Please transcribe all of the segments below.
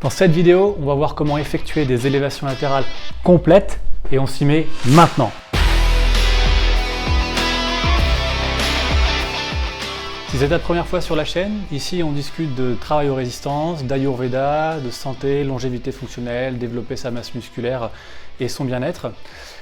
Dans cette vidéo, on va voir comment effectuer des élévations latérales complètes et on s'y met maintenant. Si c'est ta première fois sur la chaîne, ici on discute de travail aux résistances, d'Ayurveda, de santé, longévité fonctionnelle, développer sa masse musculaire et son bien-être.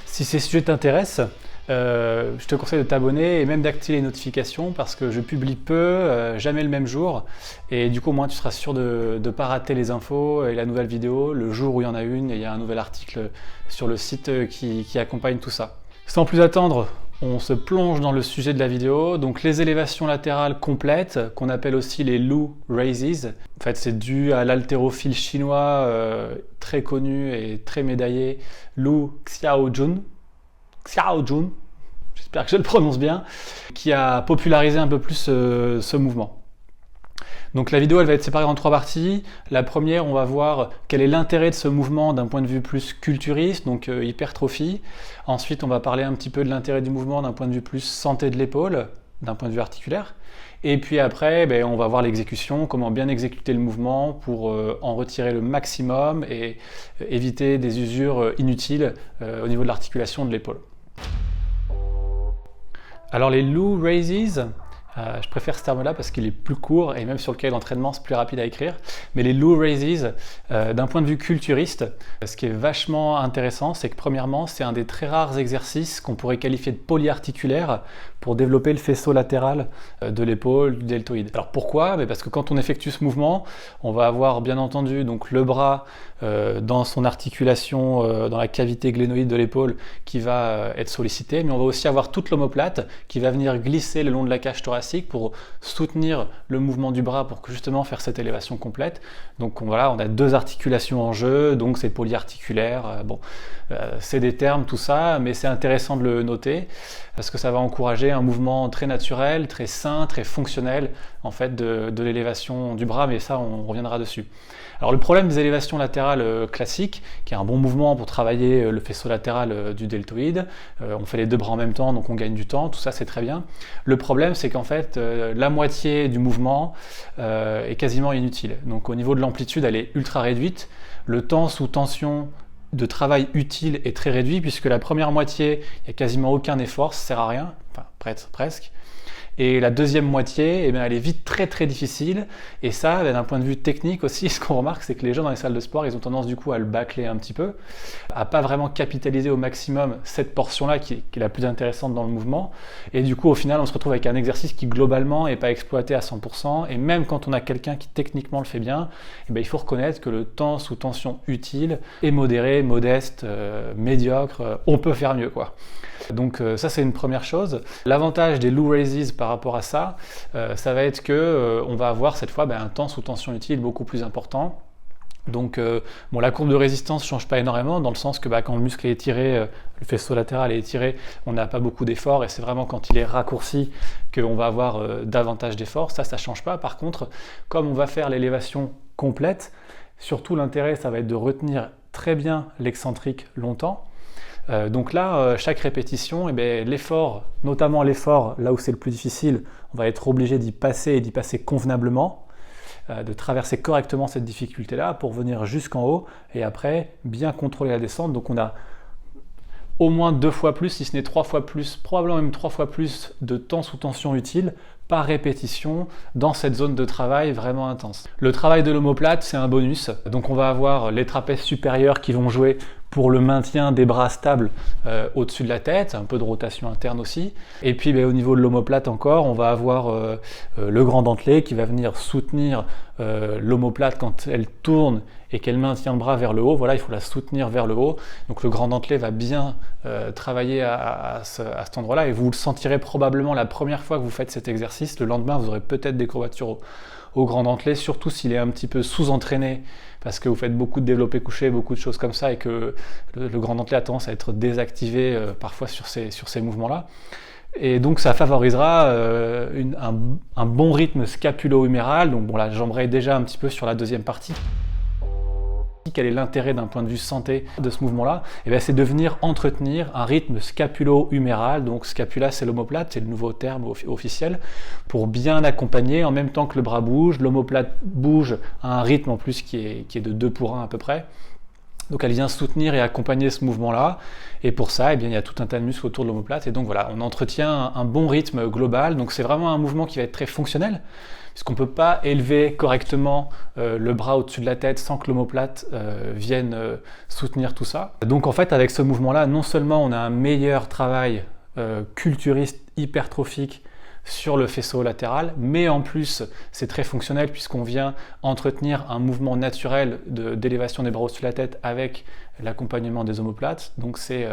Si ces sujets t'intéressent, je te conseille de t'abonner et même d'activer les notifications parce que je publie peu, jamais le même jour, et du coup au moins tu seras sûr de ne pas rater les infos et la nouvelle vidéo le jour où il y en a une et il y a un nouvel article sur le site qui accompagne tout ça. Sans plus attendre, on se plonge dans le sujet de la vidéo. Donc les élévations latérales complètes, qu'on appelle aussi les Lu Raises. En fait, c'est dû à l'haltérophile chinois très connu et très médaillé, Lu Xiaojun, j'espère que je le prononce bien, qui a popularisé un peu plus ce mouvement. Donc la vidéo elle va être séparée en 3 parties. La première, on va voir quel est l'intérêt de ce mouvement d'un point de vue plus culturiste, donc hypertrophie. Ensuite, on va parler un petit peu de l'intérêt du mouvement d'un point de vue plus santé de l'épaule, d'un point de vue articulaire. Et puis après, on va voir l'exécution, comment bien exécuter le mouvement pour en retirer le maximum et éviter des usures inutiles au niveau de l'articulation de l'épaule. Alors les Lu Raises, je préfère ce terme-là parce qu'il est plus court et même sur le cahier d'entraînement c'est plus rapide à écrire. Mais les Lu Raises, d'un point de vue culturiste, ce qui est vachement intéressant, c'est que premièrement, c'est un des très rares exercices qu'on pourrait qualifier de polyarticulaire pour développer le faisceau latéral de l'épaule, du deltoïde. Alors pourquoi? Parce que quand on effectue ce mouvement, on va avoir bien entendu donc le bras dans son articulation, dans la cavité glénoïde de l'épaule qui va être sollicité, mais on va aussi avoir toute l'omoplate qui va venir glisser le long de la cage thoracique pour soutenir le mouvement du bras pour justement faire cette élévation complète. Donc voilà, on a 2 articulations en jeu, donc c'est polyarticulaire. C'est des termes tout ça, mais c'est intéressant de le noter parce que ça va encourager un mouvement très naturel, très sain, très fonctionnel en fait de l'élévation du bras, mais ça on reviendra dessus. Alors le problème des élévations latérales classiques, qui est un bon mouvement pour travailler le faisceau latéral du deltoïde, on fait les 2 bras en même temps, donc on gagne du temps, tout ça c'est très bien. Le problème c'est qu'en fait la moitié du mouvement est quasiment inutile. Donc au niveau de l'amplitude elle est ultra réduite, le temps sous tension de travail utile est très réduit puisque la première moitié, il n'y a quasiment aucun effort, ça sert à rien, enfin presque. Et la deuxième moitié, elle est vite très très difficile. Et ça, d'un point de vue technique aussi, ce qu'on remarque, c'est que les gens dans les salles de sport, ils ont tendance du coup à le bâcler un petit peu, à pas vraiment capitaliser au maximum cette portion-là qui est la plus intéressante dans le mouvement. Et du coup, au final, on se retrouve avec un exercice qui globalement n'est pas exploité à 100%. Et même quand on a quelqu'un qui techniquement le fait bien, il faut reconnaître que le temps sous tension utile est modéré, modeste, médiocre. On peut faire mieux, quoi. Donc ça c'est une première chose. L'avantage des Lu Raises par rapport à ça, ça va être que on va avoir cette fois un temps sous tension utile beaucoup plus important. Donc la courbe de résistance ne change pas énormément dans le sens que quand le muscle est étiré, le faisceau latéral est étiré, on n'a pas beaucoup d'efforts et c'est vraiment quand il est raccourci qu'on va avoir davantage d'efforts. Ça ne change pas. Par contre, comme on va faire l'élévation complète, surtout l'intérêt ça va être de retenir très bien l'excentrique longtemps. Donc là, chaque répétition, l'effort, notamment l'effort, là où c'est le plus difficile, on va être obligé d'y passer et d'y passer convenablement, de traverser correctement cette difficulté-là pour venir jusqu'en haut et après bien contrôler la descente. Donc on a au moins 2 fois plus, si ce n'est 3 fois plus, probablement même 3 fois plus de temps sous tension utile par répétition dans cette zone de travail vraiment intense. Le travail de l'omoplate, c'est un bonus. Donc on va avoir les trapèzes supérieurs qui vont jouer pour le maintien des bras stables au-dessus de la tête, un peu de rotation interne aussi. Et puis au niveau de l'omoplate encore, on va avoir le grand dentelé qui va venir soutenir l'omoplate quand elle tourne et qu'elle maintient le bras vers le haut. Voilà, il faut la soutenir vers le haut. Donc le grand dentelé va bien travailler à cet endroit-là et vous le sentirez probablement la première fois que vous faites cet exercice. Le lendemain, vous aurez peut-être des courbatures au grand dentelé, surtout s'il est un petit peu sous-entraîné parce que vous faites beaucoup de développé couché, beaucoup de choses comme ça et que le grand dentelé a tendance à être désactivé parfois sur ces mouvements-là. Et donc ça favorisera un bon rythme scapulo-huméral. Donc là j'embraye déjà un petit peu sur la deuxième partie. quel est l'intérêt d'un point de vue santé de ce mouvement-là? Eh bien, c'est de venir entretenir un rythme scapulo-huméral. Donc scapula, c'est l'omoplate, c'est le nouveau terme officiel, pour bien accompagner en même temps que le bras bouge. L'omoplate bouge à un rythme en plus qui est de 2 pour 1 à peu près. Donc elle vient soutenir et accompagner ce mouvement-là, et pour ça, eh bien, il y a tout un tas de muscles autour de l'omoplate, et donc voilà, on entretient un bon rythme global. Donc c'est vraiment un mouvement qui va être très fonctionnel, puisqu'on ne peut pas élever correctement le bras au-dessus de la tête sans que l'omoplate vienne soutenir tout ça. Donc en fait, avec ce mouvement-là, non seulement on a un meilleur travail culturiste hypertrophique sur le faisceau latéral, mais en plus c'est très fonctionnel puisqu'on vient entretenir un mouvement naturel d'élévation des bras au-dessus de la tête avec l'accompagnement des omoplates. Donc c'est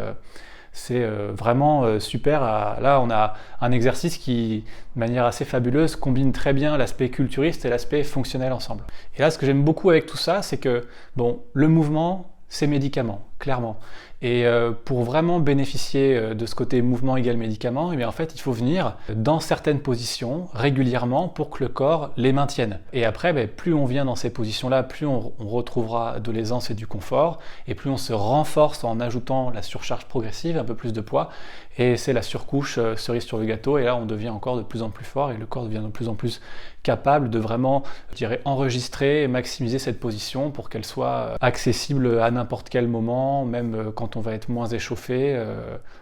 vraiment super. Là on a un exercice qui, de manière assez fabuleuse, combine très bien l'aspect culturiste et l'aspect fonctionnel ensemble. Et là, ce que j'aime beaucoup avec tout ça, c'est que le mouvement, c'est médicament, clairement. Et pour vraiment bénéficier de ce côté mouvement égale médicament, eh bien en fait, il faut venir dans certaines positions régulièrement pour que le corps les maintienne. Et après, plus on vient dans ces positions-là, plus on retrouvera de l'aisance et du confort, et plus on se renforce en ajoutant la surcharge progressive, un peu plus de poids, et c'est la surcouche cerise sur le gâteau, et là on devient encore de plus en plus fort, et le corps devient de plus en plus capable de vraiment, je dirais, enregistrer et maximiser cette position pour qu'elle soit accessible à n'importe quel moment, même quand on va être moins échauffé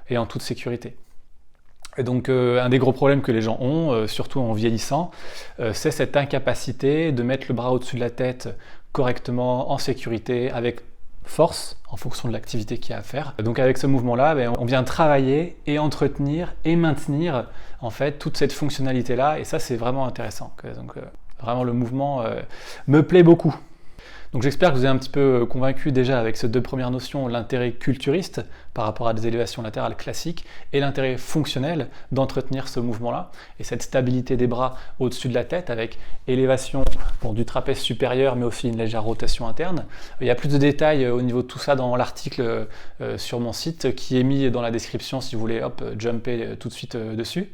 et en toute sécurité. Et donc un des gros problèmes que les gens ont, surtout en vieillissant, c'est cette incapacité de mettre le bras au-dessus de la tête correctement, en sécurité, avec force, en fonction de l'activité qu'il y a à faire. Donc avec ce mouvement-là, on vient travailler et entretenir et maintenir en fait toute cette fonctionnalité-là, et ça c'est vraiment intéressant. Donc vraiment le mouvement me plaît beaucoup. Donc j'espère que vous avez un petit peu convaincu déjà avec ces 2 premières notions, l'intérêt culturiste par rapport à des élévations latérales classiques et l'intérêt fonctionnel d'entretenir ce mouvement-là et cette stabilité des bras au-dessus de la tête avec élévation du trapèze supérieur mais aussi une légère rotation interne. Il y a plus de détails au niveau de tout ça dans l'article sur mon site qui est mis dans la description si vous voulez jumper tout de suite dessus.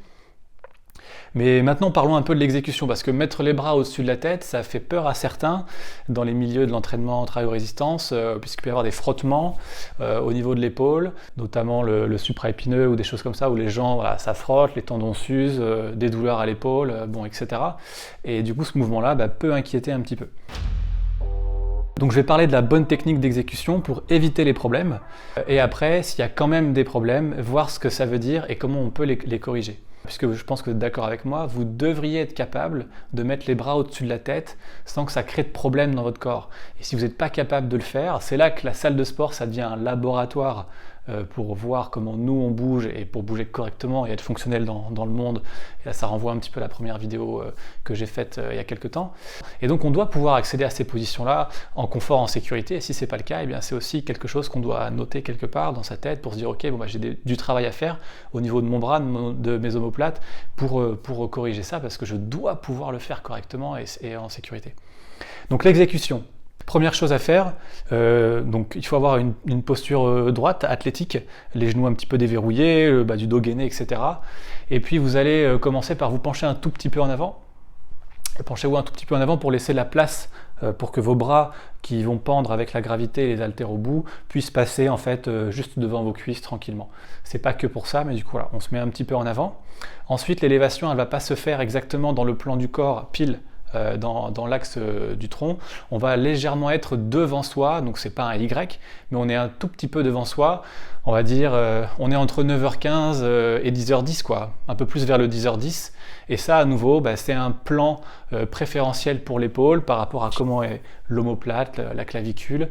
Mais maintenant, parlons un peu de l'exécution, parce que mettre les bras au-dessus de la tête, ça fait peur à certains dans les milieux de l'entraînement en travail-résistance, puisqu'il peut y avoir des frottements au niveau de l'épaule, notamment le supraépineux ou des choses comme ça, où les gens, ça frotte, les tendons s'usent, des douleurs à l'épaule, etc. Et du coup, ce mouvement-là peut inquiéter un petit peu. Donc je vais parler de la bonne technique d'exécution pour éviter les problèmes, et après, s'il y a quand même des problèmes, voir ce que ça veut dire et comment on peut les corriger. Puisque je pense que vous êtes d'accord avec moi, vous devriez être capable de mettre les bras au-dessus de la tête sans que ça crée de problème dans votre corps. Et si vous n'êtes pas capable de le faire, c'est là que la salle de sport, ça devient un laboratoire pour voir comment nous on bouge et pour bouger correctement et être fonctionnel dans le monde. Et là, ça renvoie un petit peu à la première vidéo que j'ai faite il y a quelques temps. Et donc on doit pouvoir accéder à ces positions-là en confort, en sécurité. Et si c'est pas le cas, eh bien c'est aussi quelque chose qu'on doit noter quelque part dans sa tête pour se dire ok, j'ai du travail à faire au niveau de mon bras, de mes omoplates pour corriger ça parce que je dois pouvoir le faire correctement et en sécurité. Donc l'exécution. Première chose à faire, donc il faut avoir une posture droite, athlétique, les genoux un petit peu déverrouillés, le bas du dos gainé, etc. Et puis vous allez commencer par vous pencher un tout petit peu en avant. Penchez-vous un tout petit peu en avant pour laisser la place pour que vos bras qui vont pendre avec la gravité et les haltères au bout puissent passer en fait juste devant vos cuisses tranquillement. C'est pas que pour ça, mais du coup voilà, on se met un petit peu en avant. Ensuite, l'élévation, elle va pas se faire exactement dans le plan du corps, pile dans l'axe du tronc. On va légèrement être devant soi, donc c'est pas un Y, mais on est un tout petit peu devant soi. On va dire, on est entre 9h15 et 10h10, quoi, un peu plus vers le 10h10. Et ça, à nouveau, c'est un plan préférentiel pour l'épaule par rapport à comment est l'omoplate, la clavicule.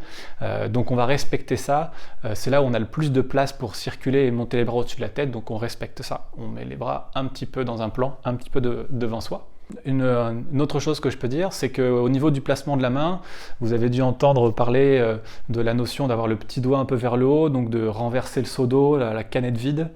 Donc on va respecter ça. C'est là où on a le plus de place pour circuler et monter les bras au-dessus de la tête, donc on respecte ça. On met les bras un petit peu dans un plan, un petit peu devant soi. Une autre chose que je peux dire, c'est qu'au niveau du placement de la main, vous avez dû entendre parler de la notion d'avoir le petit doigt un peu vers le haut, donc de renverser le seau d'eau, la canette vide.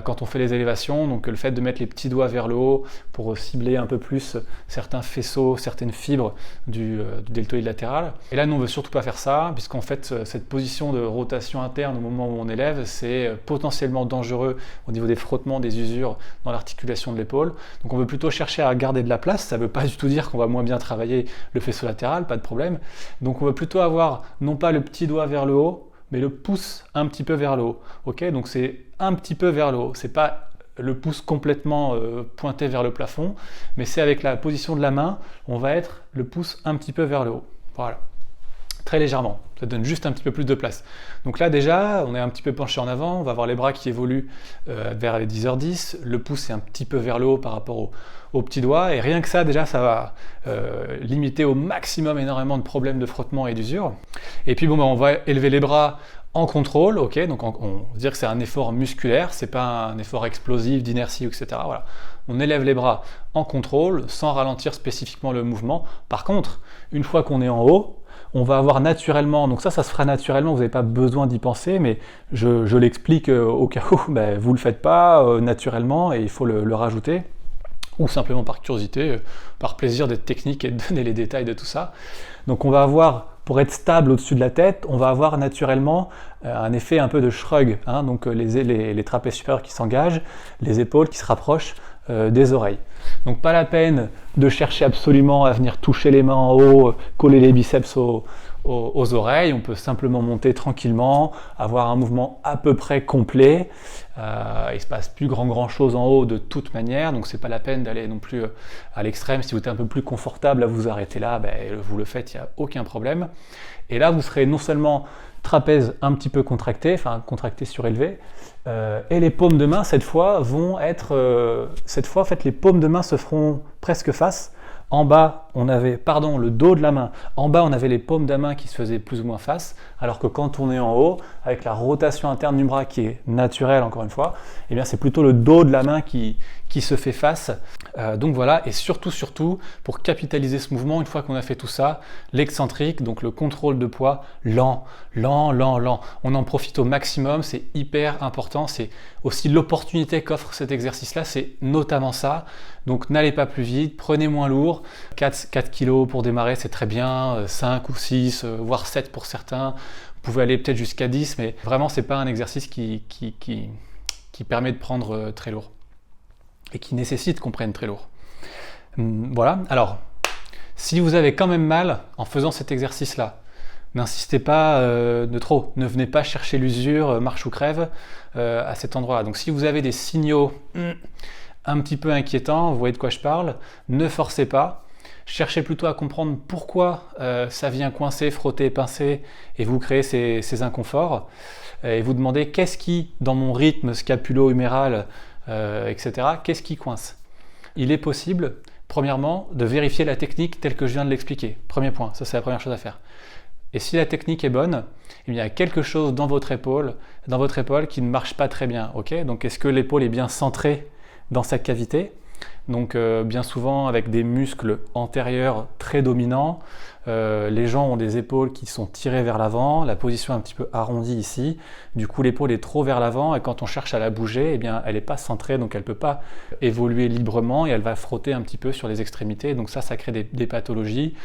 quand on fait les élévations, donc le fait de mettre les petits doigts vers le haut pour cibler un peu plus certains faisceaux, certaines fibres du deltoïde latéral. Et là, nous, on veut surtout pas faire ça, puisqu'en fait, cette position de rotation interne au moment où on élève, c'est potentiellement dangereux au niveau des frottements, des usures dans l'articulation de l'épaule. Donc on veut plutôt chercher à garder de la place. Ça ne veut pas du tout dire qu'on va moins bien travailler le faisceau latéral, pas de problème. Donc on veut plutôt avoir non pas le petit doigt vers le haut, mais le pouce un petit peu vers le haut. Ok, donc c'est un petit peu vers le haut. C'est pas le pouce complètement pointé vers le plafond, mais c'est avec la position de la main, on va être le pouce un petit peu vers le haut. Voilà. Très légèrement, ça donne juste un petit peu plus de place. Donc là déjà, on est un petit peu penché en avant, on va avoir les bras qui évoluent vers les 10h10, le pouce est un petit peu vers le haut par rapport au petit doigt, et rien que ça déjà, ça va limiter au maximum énormément de problèmes de frottement et d'usure. Et puis bon, on va élever les bras en contrôle, ok, donc on va dire que c'est un effort musculaire, c'est pas un effort explosif d'inertie, etc. Voilà. On élève les bras en contrôle, sans ralentir spécifiquement le mouvement. Par contre, une fois qu'on est en haut, on va avoir naturellement, donc ça se fera naturellement, vous n'avez pas besoin d'y penser, mais je l'explique au cas où vous ne le faites pas naturellement et il faut le rajouter, ou simplement par curiosité, par plaisir d'être technique et de donner les détails de tout ça. Donc on va avoir, pour être stable au-dessus de la tête, on va avoir naturellement un effet un peu de shrug, hein, donc les trapèzes supérieurs qui s'engagent, les épaules qui se rapprochent des oreilles. Donc pas la peine de chercher absolument à venir toucher les mains en haut, coller les biceps aux oreilles, on peut simplement monter tranquillement, avoir un mouvement à peu près complet. Il ne se passe plus grand chose en haut de toute manière, donc c'est pas la peine d'aller non plus à l'extrême. Si vous êtes un peu plus confortable à vous arrêter là, vous le faites, il n'y a aucun problème. Et là, vous serez non seulement trapèze un petit peu contracté, enfin contracté surélevé, et les paumes de main cette fois vont être, en fait les paumes de main se feront presque face. En bas, on avait, le dos de la main. En bas, on avait les paumes de la main qui se faisaient plus ou moins face, alors que quand on est en haut, avec la rotation interne du bras qui est naturelle, encore une fois, eh bien, c'est plutôt le dos de la main qui se fait face. Donc voilà, et surtout, pour capitaliser ce mouvement, une fois qu'on a fait tout ça, l'excentrique, donc le contrôle de poids, lent. On en profite au maximum, c'est hyper important. C'est aussi l'opportunité qu'offre cet exercice-là, c'est notamment ça. Donc n'allez pas plus vite, prenez moins lourd. 4 kg pour démarrer, c'est très bien, 5 ou 6, voire 7 pour certains. Vous pouvez aller peut-être jusqu'à 10, mais vraiment, c'est pas un exercice qui permet de prendre très lourd et qui nécessite qu'on prenne très lourd. Voilà, alors, si vous avez quand même mal en faisant cet exercice-là, n'insistez pas de trop, ne venez pas chercher l'usure, marche ou crève à cet endroit-là. Donc si vous avez des signaux un petit peu inquiétants, vous voyez de quoi je parle, ne forcez pas, cherchez plutôt à comprendre pourquoi ça vient coincer, frotter, pincer et vous créez ces inconforts, et vous demandez qu'est-ce qui, dans mon rythme scapulo-huméral, etc., qu'est-ce qui coince? Il est possible, premièrement, de vérifier la technique telle que je viens de l'expliquer. Premier point, ça c'est la première chose à faire. Et si la technique est bonne, il y a quelque chose dans votre épaule qui ne marche pas très bien. Okay, donc est-ce que l'épaule est bien centrée dans sa cavité? Donc bien souvent avec des muscles antérieurs très dominants, les gens ont des épaules qui sont tirées vers l'avant, la position est un petit peu arrondie ici, du coup l'épaule est trop vers l'avant et quand on cherche à la bouger, eh bien, elle n'est pas centrée, donc elle ne peut pas évoluer librement et elle va frotter un petit peu sur les extrémités, donc ça crée des pathologies.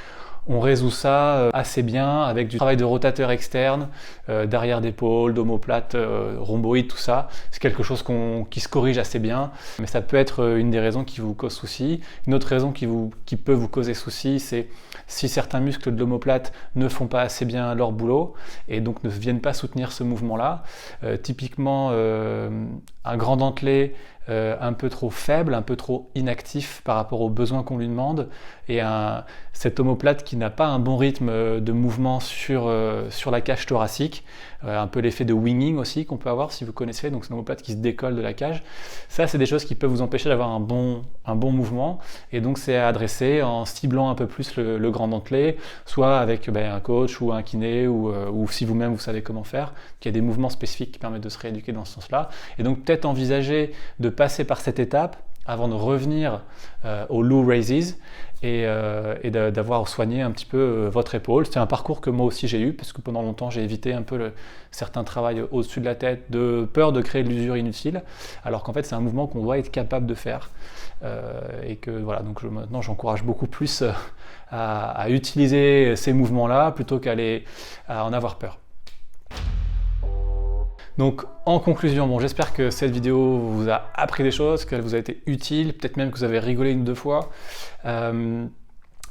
On résout ça assez bien avec du travail de rotateur externe, d'arrière d'épaule, d'omoplate, rhomboïde, tout ça. C'est quelque chose qui se corrige assez bien, mais ça peut être une des raisons qui vous cause souci. Une autre raison qui peut vous causer souci, c'est si certains muscles de l'omoplate ne font pas assez bien leur boulot et donc ne viennent pas soutenir ce mouvement-là. Typiquement, un grand dentelé un peu trop faible, un peu trop inactif par rapport aux besoins qu'on lui demande, et cet omoplate qui n'a pas un bon rythme de mouvement sur la cage thoracique, un peu l'effet de winging aussi qu'on peut avoir si vous connaissez, donc c'est un omoplate qui se décolle de la cage. Ça, c'est des choses qui peuvent vous empêcher d'avoir un bon mouvement, et donc c'est à adresser en ciblant un peu plus le grand dentelé, soit avec un coach ou un kiné, ou si vous-même vous savez comment faire, qu'il y a des mouvements spécifiques qui permettent de se rééduquer dans ce sens-là, et donc peut-être envisager de passer par cette étape avant de revenir aux low raises et d'avoir soigné un petit peu votre épaule. C'est un parcours que moi aussi j'ai eu, parce que pendant longtemps j'ai évité un peu certains travails au-dessus de la tête, de peur de créer de l'usure inutile, alors qu'en fait c'est un mouvement qu'on doit être capable de faire. Et que voilà, donc maintenant j'encourage beaucoup plus à utiliser ces mouvements-là plutôt à en avoir peur. Donc en conclusion, bon, j'espère que cette vidéo vous a appris des choses, qu'elle vous a été utile, peut-être même que vous avez rigolé une ou deux fois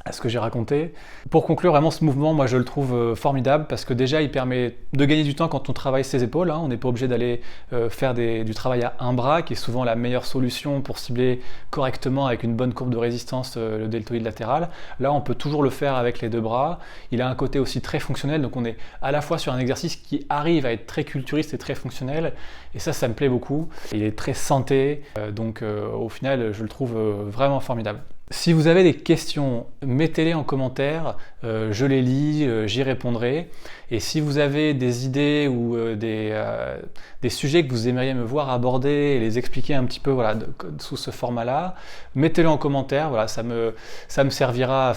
à ce que j'ai raconté. Pour conclure, vraiment ce mouvement, moi je le trouve formidable parce que déjà il permet de gagner du temps quand on travaille ses épaules, hein. On n'est pas obligé d'aller faire du travail à un bras, qui est souvent la meilleure solution pour cibler correctement avec une bonne courbe de résistance le deltoïde latéral. Là on peut toujours le faire avec les deux bras. Il a un côté aussi très fonctionnel, donc on est à la fois sur un exercice qui arrive à être très culturiste et très fonctionnel, et ça me plaît beaucoup. Il est très santé, donc au final je le trouve vraiment formidable. Si vous avez des questions, mettez-les en commentaire, je les lis, j'y répondrai. Et si vous avez des idées ou des sujets que vous aimeriez me voir aborder et les expliquer un petit peu voilà, sous ce format-là, mettez-les en commentaire. Voilà, ça me servira à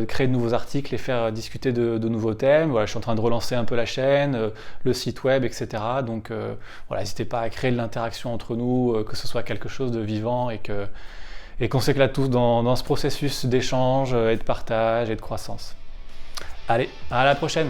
créer de nouveaux articles et faire discuter de nouveaux thèmes. Voilà, je suis en train de relancer un peu la chaîne, le site web, etc. Donc voilà, n'hésitez pas à créer de l'interaction entre nous, que ce soit quelque chose de vivant et qu'on s'éclate tous dans ce processus d'échange et de partage et de croissance. Allez, à la prochaine!